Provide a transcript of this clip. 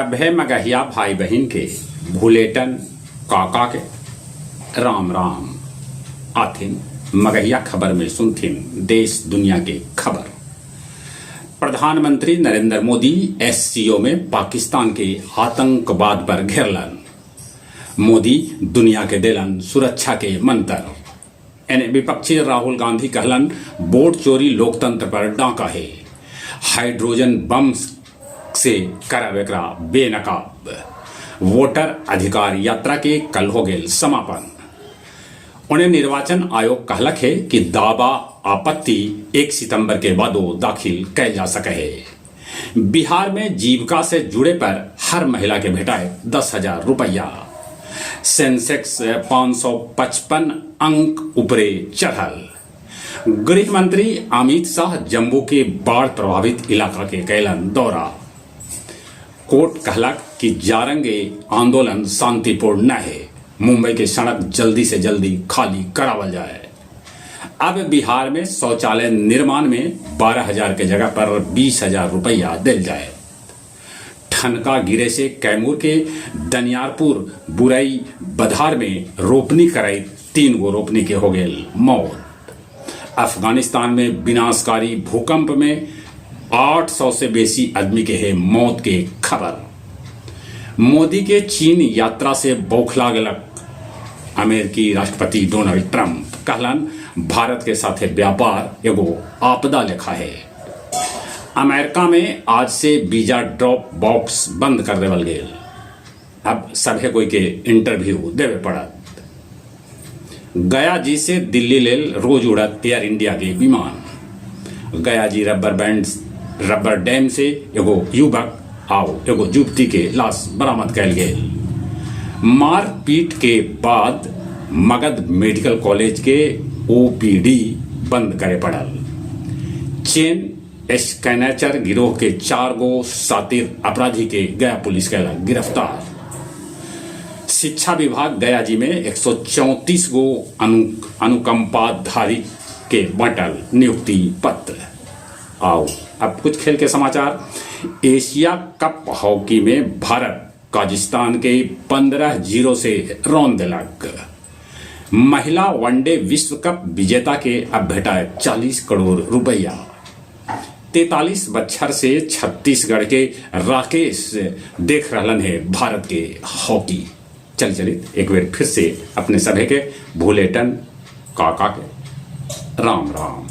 सभे मगहिया भाई बहन के भूलेटन काका के राम राम आथिन मगहिया खबर में सुनथिन देश दुनिया के खबर। प्रधानमंत्री नरेंद्र मोदी एससीओ में पाकिस्तान के आतंकवाद पर घेरलन। मोदी दुनिया के देलन सुरक्षा के मंत्र। एने विपक्षी राहुल गांधी कहलन वोट चोरी लोकतंत्र पर डांका है। हाइड्रोजन बम से करावेकरा बेनकाब। वोटर अधिकार यात्रा के कल हो गए समापन। उन्हें निर्वाचन आयोग कहलक है कि दावा आपत्ति 1 सितंबर के बाद दाखिल कैल जा सके है। बिहार में जीविका से जुड़े पर हर महिला के भेटाए 10,000 रुपया। सेंसेक्स 555 अंक ऊपरे चढ़ल। गृह मंत्री अमित शाह जम्मू के बाढ़ प्रभावित इलाका के कैलन दौरा। कोर्ट कहलक कि जारंगे आंदोलन शांतिपूर्ण न है। मुंबई के सड़क जल्दी से जल्दी खाली करावल जाए। अब बिहार में शौचालय निर्माण में 12,000 के जगह पर 20,000 रुपया दिल जाए। ठनका गिरे से कैमूर के दनियारपुर बुरई बधार में रोपनी कराई 3 गो रोपनी के हो गए मौत। अफगानिस्तान में विनाशकारी भूकंप में 800 से बेसी आदमी के है मौत के खबर। मोदी के चीन यात्रा से बौखला गलक अमेरिकी राष्ट्रपति डोनाल्ड ट्रंप कहलन भारत के साथ व्यापार एगो आपदा लेखा है। अमेरिका में आज से वीजा ड्रॉप बॉक्स बंद कर देवल गए। अब सभे कोई के इंटरव्यू देवे पड़त। गया जी से दिल्ली लेल रोज उड़त एयर इंडिया के विमान। गया जी रबर डैम से एगो युवक आओ एगो युवती के लाश बरामद कैल गए। मारपीट के बाद मगध मेडिकल कॉलेज के ओपीडी बंद करे पड़ल। चेन स्कैनेचर गिरोह के 4 गो सातिर अपराधी के गया पुलिस कैला गिरफ्तार। शिक्षा विभाग गया जी में 134 गो अनुकंपाधारी के बांटल नियुक्ति पत्र। आओ अब कुछ खेल के समाचार। एशिया कप हॉकी में भारत काजाकिस्तान के 15-0 से रौंद दिलक। महिला वनडे विश्व कप विजेता के अब भेटाए 40 करोड़ रुपया। 43 बच्छर से छत्तीसगढ़ के राकेश देख रहलन है भारत के हॉकी। चलित एक बार फिर से अपने सभे के भूलेटन काका के राम राम।